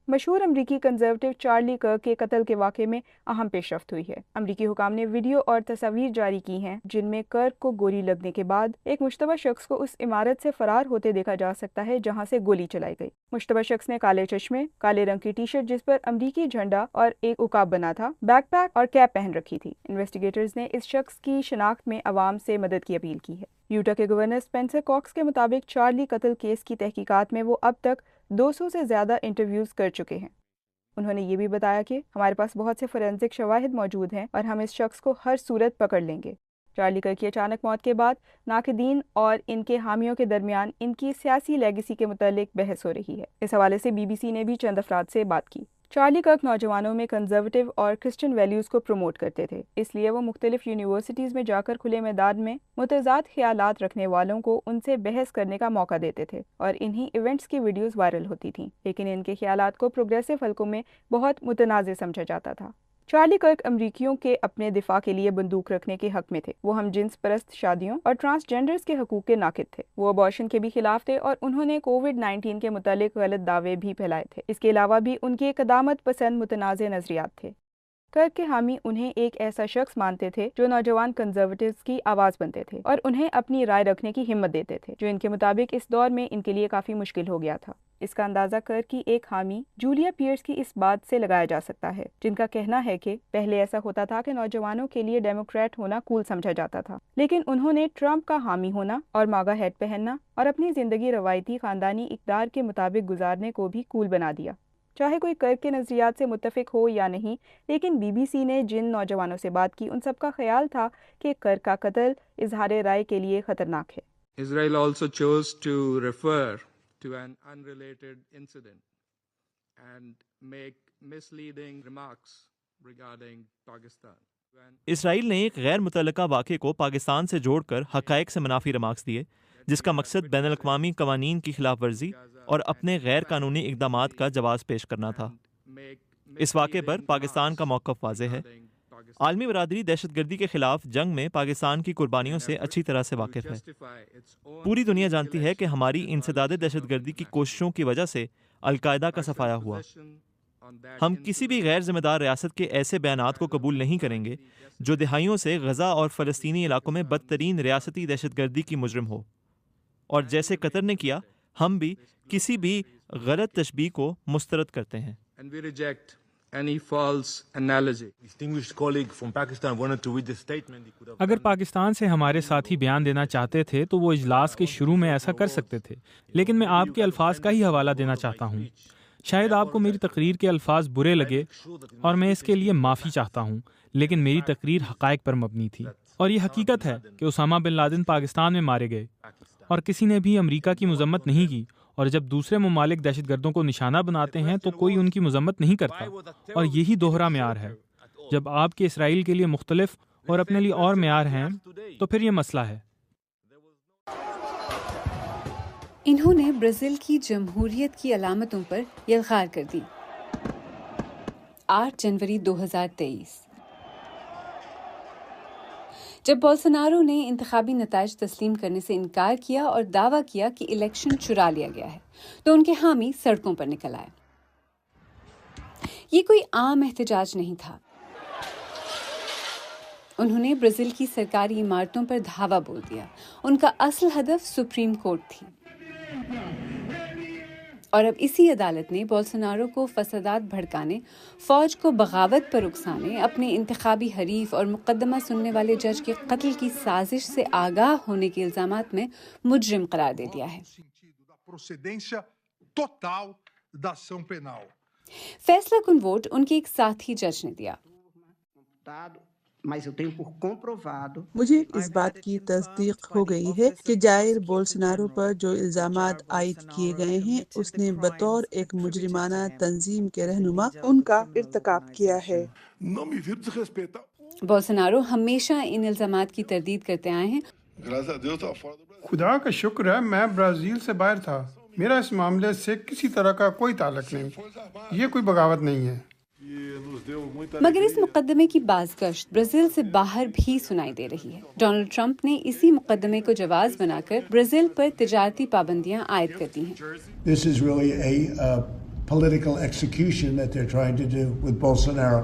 مشہور امریکی conservative Charlie کرک کے قتل کے واقعے میں اہم پیش رفت ہوئی ہے۔ امریکی حکام نے ویڈیو اور تصاویر جاری کی ہیں جن میں کرک کو گولی لگنے کے بعد ایک مشتبہ شخص کو اس عمارت سے فرار ہوتے دیکھا جا سکتا ہے جہاں سے گولی چلائی گئی۔ مشتبہ شخص نے کالے چشمے، کالے رنگ کی ٹی شرٹ جس پر امریکی جھنڈا اور ایک عقاب بنا تھا، بیک پیک اور کیپ پہن رکھی تھی۔ انویسٹیگیٹرز نے اس شخص کی شناخت میں عوام سے مدد کی اپیل کی ہے۔ یوٹا کے گورنر اسپینسر کاکس کے مطابق چارلی قتل کیس کی تحقیقات میں وہ اب تک 200 سے زیادہ انٹرویوز کر چکے ہیں۔ انہوں نے یہ بھی بتایا کہ ہمارے پاس بہت سے فورینسک شواہد موجود ہیں اور ہم اس شخص کو ہر صورت پکڑ لیں گے۔ چارلی کرک کی اچانک موت کے بعد ناقدین اور ان کے حامیوں کے درمیان ان کی سیاسی لیگیسی کے متعلق بحث ہو رہی ہے۔ اس حوالے سے بی بی سی نے بھی چند افراد سے بات کی۔ چارلی کرک نوجوانوں میں کنزرویٹو اور کرسچن ویلیوز کو پروموٹ کرتے تھے، اس لیے وہ مختلف یونیورسٹیز میں جا کر کھلے میدان میں متضاد خیالات رکھنے والوں کو ان سے بحث کرنے کا موقع دیتے تھے اور انہی ایونٹس کی ویڈیوز وائرل ہوتی تھیں، لیکن ان کے خیالات کو پروگریسو حلقوں میں بہت متنازع سمجھا جاتا تھا۔ چارلی کرک امریکیوں کے اپنے دفاع کے لیے بندوق رکھنے کے حق میں تھے۔ وہ ہم جنس پرست شادیوں اور ٹرانسجینڈرز کے حقوق کے ناقد تھے۔ وہ ابارشن کے بھی خلاف تھے اور انہوں نے کووڈ-19 کے متعلق غلط دعوے بھی پھیلائے تھے۔ اس کے علاوہ بھی ان کے قدامت پسند متنازع نظریات تھے۔ کرک کے حامی انہیں ایک ایسا شخص مانتے تھے جو نوجوان کنزرویٹوز کی آواز بنتے تھے اور انہیں اپنی رائے رکھنے کی ہمت دیتے تھے، جو ان کے مطابق اس دور میں ان کے لیے کافی مشکل ہو گیا تھا۔ اس کا اندازہ کرک کی ایک حامی جولیا پیئرس کی اس بات سے لگایا جا سکتا ہے، جن کا کہنا ہے کہ پہلے ایسا ہوتا تھا کہ نوجوانوں کے لیے ڈیموکریٹ ہونا کول سمجھا جاتا تھا، لیکن انہوں نے ٹرمپ کا حامی ہونا اور ماگا ہیٹ پہننا اور اپنی زندگی روایتی خاندانی اقدار کے مطابق گزارنے کو بھی کول بنا دیا۔ چاہے کوئی کرک کے نظریات سے متفق ہو یا نہیں، لیکن بی بی سی نے جن نوجوانوں سے بات کی ان سب کا خیال تھا کہ کرک کا قتل اظہار رائے کے لیے خطرناک ہے۔ Israel also chose to refer to an unrelated incident and make misleading remarks regarding Pakistan. اسرائیل نے ایک غیر متعلقہ واقعے کو پاکستان سے جوڑ کر حقائق سے منافی ریمارکس دیے، جس کا مقصد بین الاقوامی قوانین کی خلاف ورزی اور اپنے غیر قانونی اقدامات کا جواز پیش کرنا تھا۔ اس واقعے پر پاکستان کا موقف واضح ہے۔ عالمی برادری دہشت گردی کے خلاف جنگ میں پاکستان کی قربانیوں سے اچھی طرح سے واقف ہے۔ پوری دنیا جانتی ہے کہ ہماری انسداد دہشت گردی کی کوششوں کی وجہ سے القاعدہ کا صفایا ہوا۔ ہم کسی بھی غیر ذمہ دار ریاست کے ایسے بیانات کو قبول نہیں کریں گے جو دہائیوں سے غزہ اور فلسطینی علاقوں میں بدترین ریاستی دہشت گردی کی مجرم ہو، اور جیسے قطر نے کیا، ہم بھی کسی بھی غلط تشبیہ کو مسترد کرتے ہیں۔ اگر پاکستان سے ہمارے ساتھی بیان دینا چاہتے تھے تو وہ اجلاس کے شروع میں ایسا کر سکتے تھے، لیکن میں آپ کے الفاظ کا ہی حوالہ دینا چاہتا ہوں۔ شاید آپ کو میری تقریر کے الفاظ برے لگے اور میں اس کے لیے معافی چاہتا ہوں، لیکن میری تقریر حقائق پر مبنی تھی، اور یہ حقیقت ہے کہ اسامہ بن لادن پاکستان میں مارے گئے اور کسی نے بھی امریکہ کی مذمت نہیں کی، اور جب دوسرے ممالک دہشت گردوں کو نشانہ بناتے ہیں تو کوئی ان کی مذمت نہیں کرتا، اور یہی دوہرا معیار ہے۔ جب آپ کے اسرائیل کے لیے مختلف اور اپنے لیے اور معیار ہیں تو پھر یہ مسئلہ ہے۔ انہوں نے برازیل کی جمہوریت کی علامتوں پر یلغار کر دی۔ 8 جنوری 2023 جب بولسونارو نے انتخابی نتائج تسلیم کرنے سے انکار کیا اور دعویٰ کیا کہ الیکشن چرا لیا گیا ہے، تو ان کے حامی سڑکوں پر نکل آئے۔ یہ کوئی عام احتجاج نہیں تھا۔ انہوں نے برازیل کی سرکاری عمارتوں پر دھاوا بول دیا۔ ان کا اصل ہدف سپریم کورٹ تھی، اور اب اسی عدالت نے بولسونارو کو فسادات بھڑکانے، فوج کو بغاوت پر اکسانے، اپنے انتخابی حریف اور مقدمہ سننے والے جج کے قتل کی سازش سے آگاہ ہونے کے الزامات میں مجرم قرار دے دیا ہے۔ فیصلہ کن ووٹ ان کے ایک ساتھی جج نے دیا۔ مجھے اس بات کی تصدیق ہو گئی ہے کہ جائر بولسونارو پر جو الزامات عائد کیے گئے ہیں اس نے بطور ایک مجرمانہ تنظیم کے رہنما ان کا ارتکاب کیا ہے۔ بولسونارو ہمیشہ ان الزامات کی تردید کرتے آئے ہیں۔ خدا کا شکر ہے میں برازیل سے باہر تھا، میرا اس معاملے سے کسی طرح کا کوئی تعلق نہیں، یہ کوئی بغاوت نہیں ہے۔ مگر اس مقدمے کی بازگشت برازیل سے باہر بھی سنائی دے رہی ہے۔ ڈونلڈ ٹرمپ نے اسی مقدمے کو جواز بنا کر برازیل پر تجارتی پابندیاں عائد کر دی ہیں۔ political execution that they're trying to do with Bolsonaro.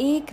1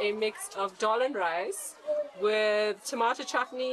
a mix of dal and rice with tomato chutney,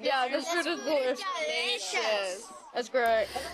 Yeah, this food is delicious. That's great.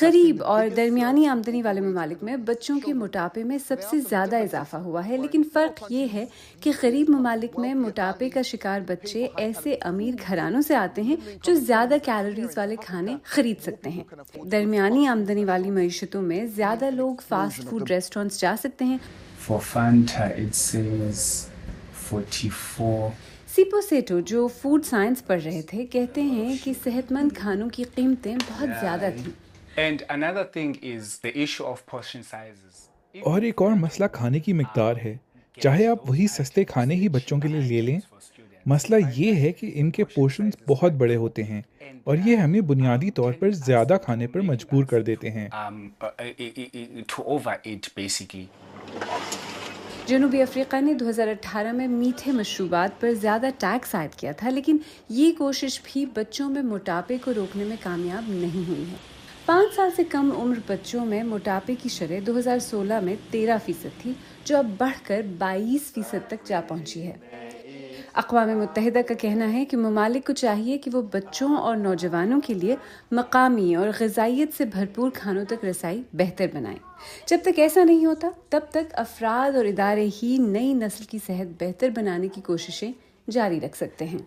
غریب اور درمیانی آمدنی والے ممالک میں بچوں کے موٹاپے میں سب سے زیادہ اضافہ ہوا ہے، لیکن فرق یہ ہے کہ غریب ممالک میں موٹاپے کا شکار بچے ایسے امیر گھرانوں سے آتے ہیں جو زیادہ کیلوریز والے کھانے خرید سکتے ہیں۔ درمیانی آمدنی والی معیشتوں میں زیادہ لوگ فاسٹ فوڈ ریسٹورینٹس جا سکتے ہیں۔ For Fanta it says 44. سیپو سیٹو جو فوڈ سائنس پڑھ رہے تھے کہتے ہیں کہ صحت مند کھانوں کی قیمتیں بہت زیادہ تھیں۔ And another thing is the issue of portion sizes. اور ایک اور مسئلہ کھانے کی مقدار ہے، چاہے آپ وہی سستے کھانے ہی بچوں کے لیے لے لیں، مسئلہ یہ ہے کہ ان کے پورشنز بہت بڑے ہوتے ہیں اور یہ ہمیں بنیادی طور پر زیادہ کھانے پر مجبور کر دیتے ہیں۔ To overeat basically. جنوبی افریقہ نے 2018 میں میٹھے مشروبات پر زیادہ ٹیکس عائد کیا تھا، لیکن یہ کوشش بھی بچوں میں موٹاپے کو روکنے میں کامیاب نہیں ہوئی ہے۔ 5 سال سے کم عمر بچوں میں موٹاپے کی شرح 2016 میں 13% تھی، جو اب بڑھ کر 22% تک جا پہنچی ہے۔ اقوام متحدہ کا کہنا ہے کہ ممالک کو چاہیے کہ وہ بچوں اور نوجوانوں کے لیے مقامی اور غذائیت سے بھرپور کھانوں تک رسائی بہتر بنائیں۔ جب تک ایسا نہیں ہوتا تب تک افراد اور ادارے ہی نئی نسل کی صحت بہتر بنانے کی کوششیں جاری رکھ سکتے ہیں۔